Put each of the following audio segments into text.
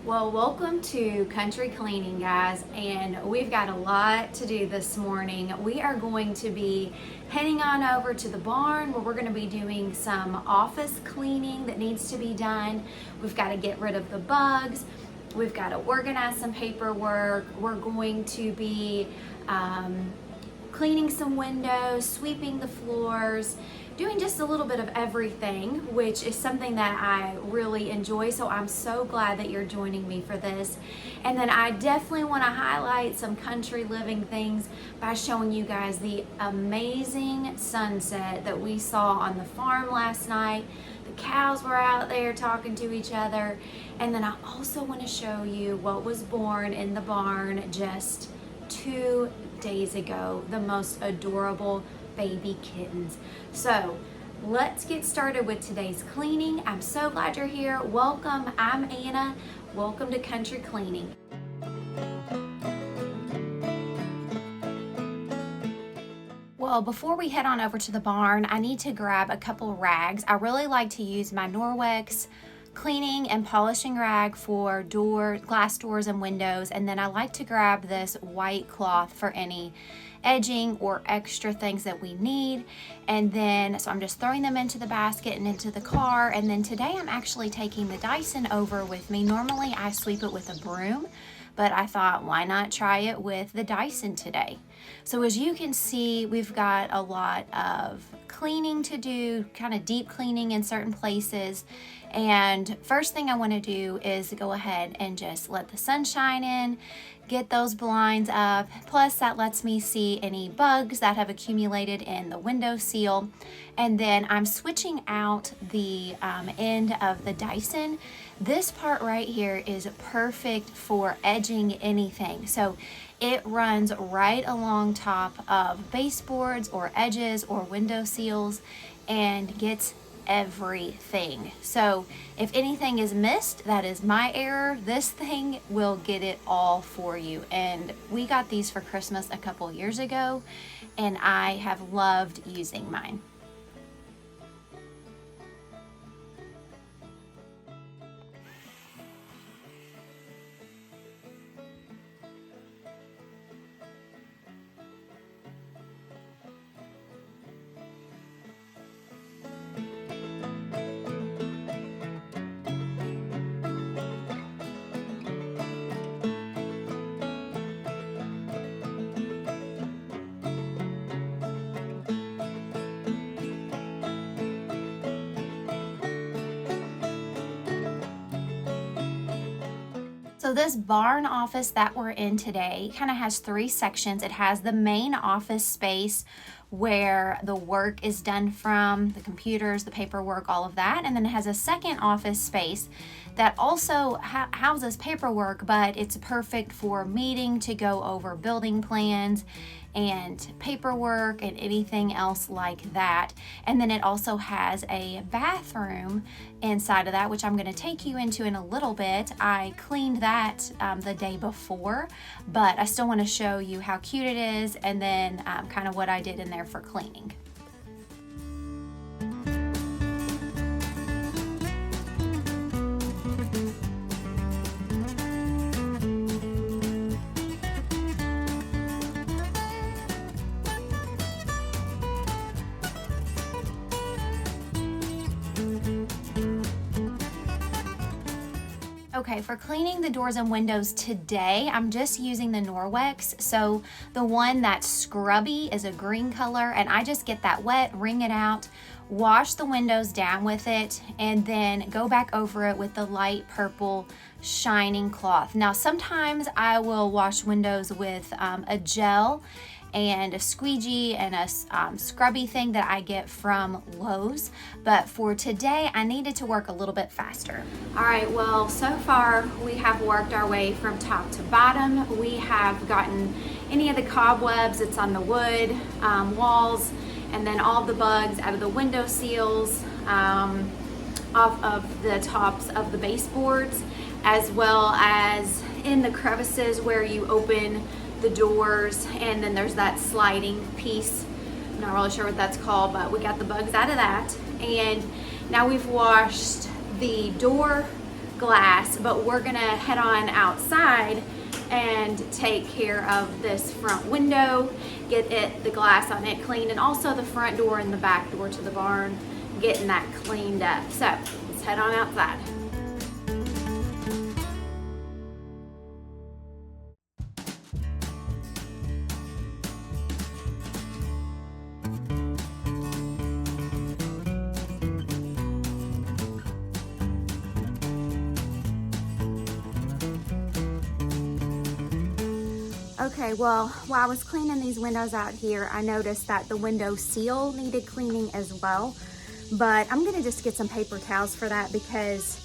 Well, welcome to Country Cleaning, guys, and we've got a lot to do this morning. We are going to be heading on over to the barn where we're going to be doing some office cleaning that needs to be done. We've got to get rid of the bugs. We've got to organize some paperwork. We're going to be cleaning some windows, sweeping the floors, doing just a little bit of everything, which is something that I really enjoy. So I'm so glad that you're joining me for this. And then I definitely want to highlight some country living things by showing you guys the amazing sunset that we saw on the farm last night. The cows were out there talking to each other. And then I also want to show you what was born in the barn just 2 days ago, the most adorable baby kittens. So let's get started with today's cleaning. I'm so glad you're here. Welcome. I'm Anna. Welcome to Country Cleaning. Well, before we head on over to the barn, I need to grab a couple rags. I really like to use my Norwex cleaning and polishing rag for glass doors and windows, and then I like to grab this white cloth for any edging or extra things that we need. And then so I'm just throwing them into the basket and into the car. And then today I'm actually taking the Dyson over with me. Normally I sweep it with a broom, but I thought, why not try it with the Dyson today? So as you can see, we've got a lot of cleaning to do, kind of deep cleaning in certain places. And first thing I want to do is go ahead and just let the sunshine in, get those blinds up. Plus that lets me see any bugs that have accumulated in the window seal. And then I'm switching out the end of the Dyson. This part right here is perfect for edging anything. So it runs right along top of baseboards or edges or window seals and gets everything. So if anything is missed, that is my error. This thing will get it all for you. And we got these for Christmas a couple years ago, and I have loved using mine. So this barn office that we're in today kind of has 3 sections. It has the main office space where the work is done from, the computers, the paperwork, all of that. And then it has a second office space that also houses paperwork, but it's perfect for meeting to go over building plans and paperwork and anything else like that. And then it also has a bathroom inside of that, which I'm going to take you into in a little bit. I cleaned that the day before, but I still want to show you how cute it is and then kind of what I did in there for cleaning. Okay, for cleaning the doors and windows today, I'm just using the Norwex. So the one that's scrubby is a green color, and I just get that wet, wring it out, wash the windows down with it, and then go back over it with the light purple shining cloth. Now, sometimes I will wash windows with a gel and a squeegee and a scrubby thing that I get from Lowe's. But for today, I needed to work a little bit faster. All right, well, so far we have worked our way from top to bottom. We have gotten any of the cobwebs that's on the wood walls, and then all the bugs out of the window seals, off of the tops of the baseboards, as well as in the crevices where you open the doors, and then there's that sliding piece. I'm not really sure what that's called, but we got the bugs out of that. And now we've washed the door glass, but we're gonna head on outside and take care of this front window, get the glass on it cleaned, and also the front door and the back door to the barn, getting that cleaned up. So let's head on outside. Okay, well, while I was cleaning these windows out here, I noticed that the window seal needed cleaning as well. But I'm gonna just get some paper towels for that because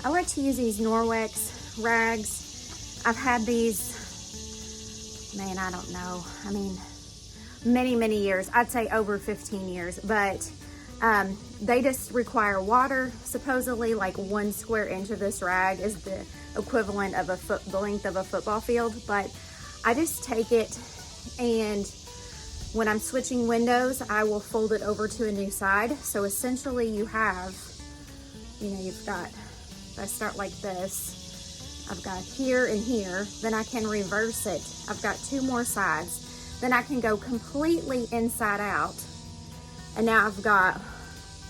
I like to use these Norwex rags. I've had these, man, I don't know. I mean, many years. I'd say over 15 years, but they just require water. Supposedly like 1 square inch of this rag is the equivalent of the length of a football field. But I just take it, and when I'm switching windows, I will fold it over to a new side. So essentially you have, you've got, if I start like this, I've got here and here, then I can reverse it. I've got 2 more sides. Then I can go completely inside out. And now I've got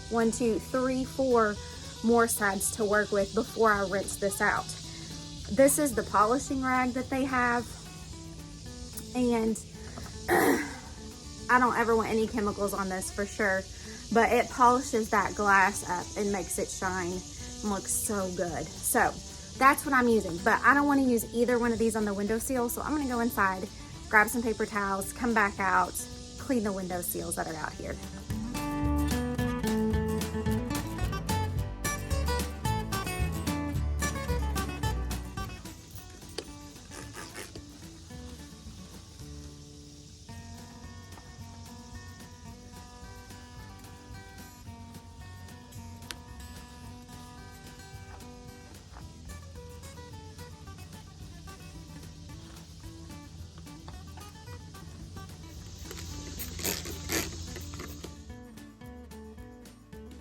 1, 2, 3, 4 more sides to work with before I rinse this out. This is the polishing rag that they have. And I don't ever want any chemicals on this for sure, but it polishes that glass up and makes it shine and looks so good. So that's what I'm using, but I don't want to use either one of these on the window seal. So I'm going to go inside, grab some paper towels, come back out, clean the window seals that are out here.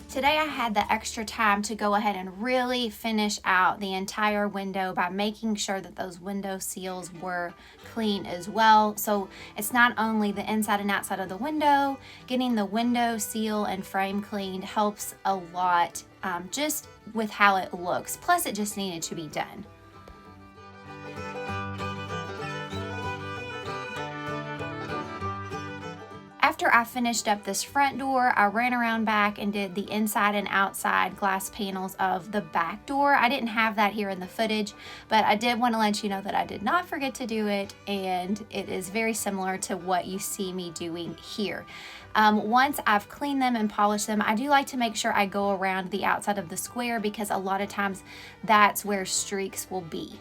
Today I had the extra time to go ahead and really finish out the entire window by making sure that those window seals were clean as well. So it's not only the inside and outside of the window, getting the window seal and frame cleaned helps a lot just with how it looks. Plus it just needed to be done. After I finished up this front door, I ran around back and did the inside and outside glass panels of the back door. I didn't have that here in the footage, but I did want to let you know that I did not forget to do it, and it is very similar to what you see me doing here. Once I've cleaned them and polished them, I do like to make sure I go around the outside of the square because a lot of times that's where streaks will be.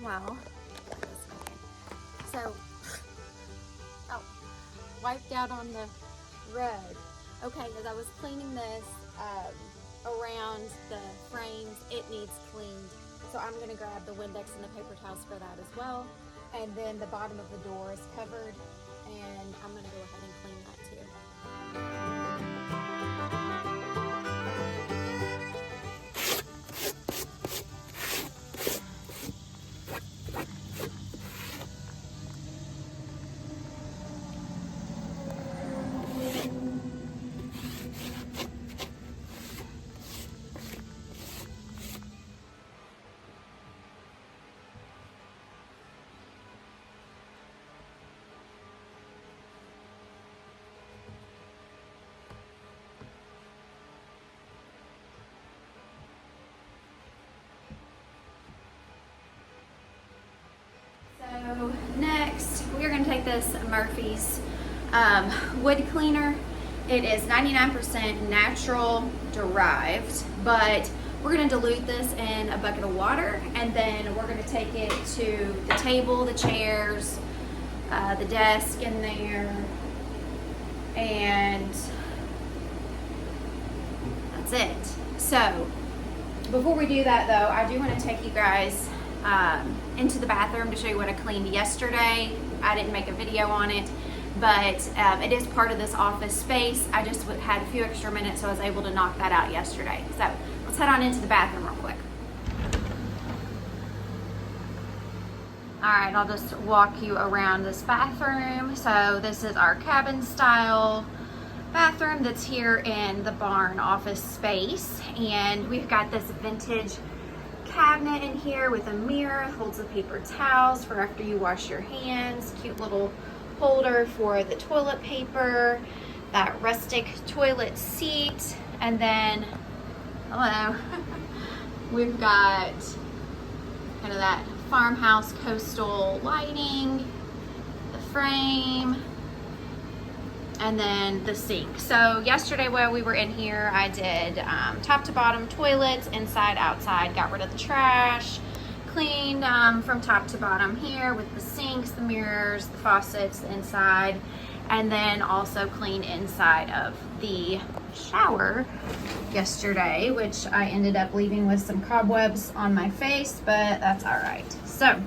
Well, so, wiped out on the rug. Okay, as I was cleaning this around the frames, it needs cleaned. So I'm gonna grab the Windex and the paper towels for that as well. And then the bottom of the door is covered, and I'm gonna go ahead and clean that too. So next, we're going to take this Murphy's wood cleaner. It is 99% natural derived, but we're going to dilute this in a bucket of water, and then we're going to take it to the table, the chairs, the desk in there, and that's it. So before we do that though, I do want to take you guys into the bathroom to show you what I cleaned yesterday. I didn't make a video on it, but it is part of this office space. I just had a few extra minutes, so I was able to knock that out yesterday. So let's head on into the bathroom real quick. All right, I'll just walk you around this bathroom. So this is our cabin style bathroom that's here in the barn office space. And we've got this vintage cabinet in here with a mirror, holds the paper towels for after you wash your hands, cute little holder for the toilet paper, that rustic toilet seat, and then, hello, we've got kind of that farmhouse coastal lighting, the frame, and then the sink. So yesterday while we were in here, I did top to bottom toilets, inside, outside, got rid of the trash, cleaned from top to bottom here with the sinks, the mirrors, the faucets, the inside, and then also cleaned inside of the shower yesterday, which I ended up leaving with some cobwebs on my face, but that's all right. So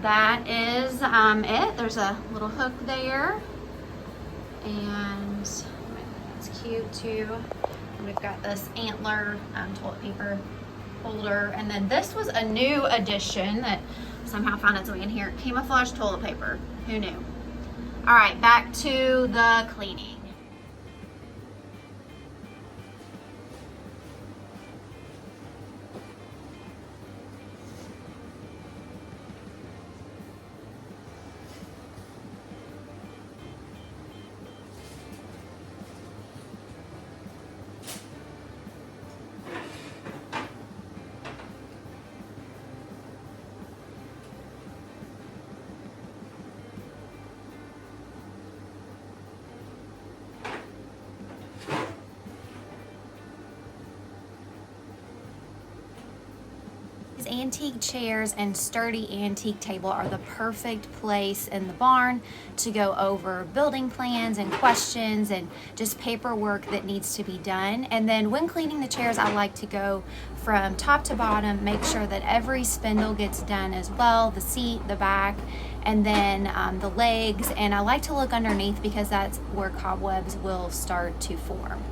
that is it. There's a little hook there, and it's cute too. And we've got this antler toilet paper holder, and then this was a new addition that somehow found its way in here. Camouflage toilet paper. Who knew? All right, back to the cleaning. Antique chairs and sturdy antique table are the perfect place in the barn to go over building plans and questions and just paperwork that needs to be done. And then when cleaning the chairs, I like to go from top to bottom, make sure that every spindle gets done as well, the seat, the back, and then the legs. And I like to look underneath because that's where cobwebs will start to form.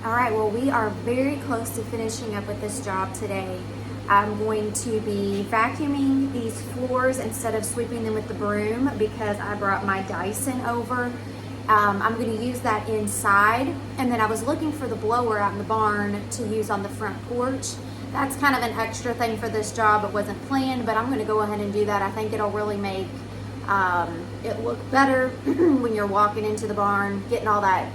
All right, well, we are very close to finishing up with this job today. I'm going to be vacuuming these floors instead of sweeping them with the broom because I brought my Dyson over. I'm going to use that inside, and then I was looking for the blower out in the barn to use on the front porch. That's kind of an extra thing for this job. It wasn't planned, but I'm going to go ahead and do that. I think it'll really make it look better when you're walking into the barn, getting all that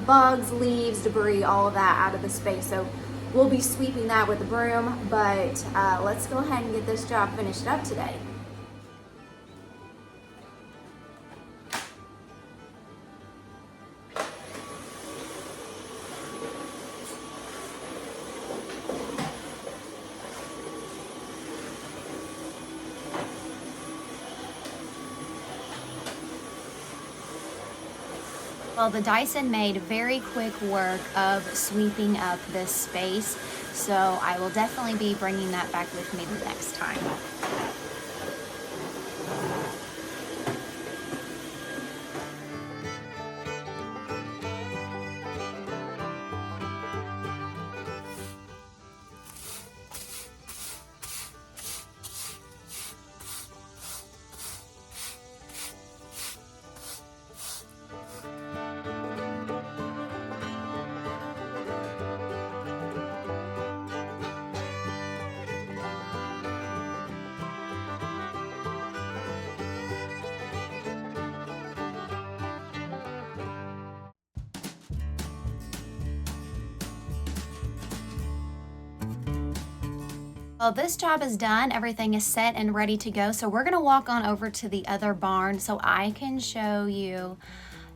bugs, leaves, debris, all of that out of the space. So we'll be sweeping that with the broom, but let's go ahead and get this job finished up today. Well, the Dyson made very quick work of sweeping up this space, so I will definitely be bringing that back with me the next time. Well, this job is done. Everything is set and ready to go. So we're gonna walk on over to the other barn so I can show you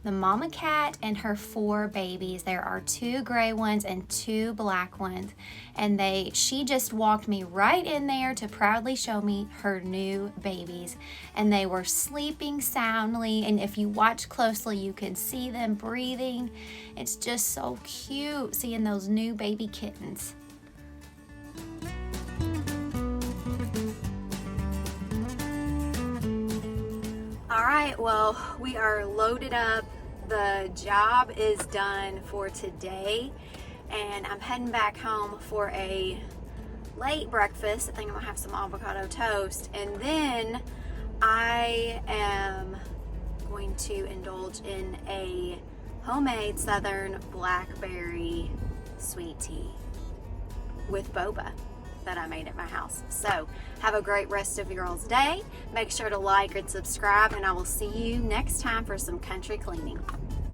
the mama cat and her 4 babies. There are 2 gray ones and 2 black ones, and she just walked me right in there to proudly show me her new babies, and they were sleeping soundly, and if you watch closely you can see them breathing. It's just so cute seeing those new baby kittens. All right, well, we are loaded up. The job is done for today, and I'm heading back home for a late breakfast. I think I'm gonna have some avocado toast, and then I am going to indulge in a homemade southern blackberry sweet tea with boba that I made at my house. So have a great rest of your all's day. Make sure to like and subscribe, and I will see you next time for some country cleaning.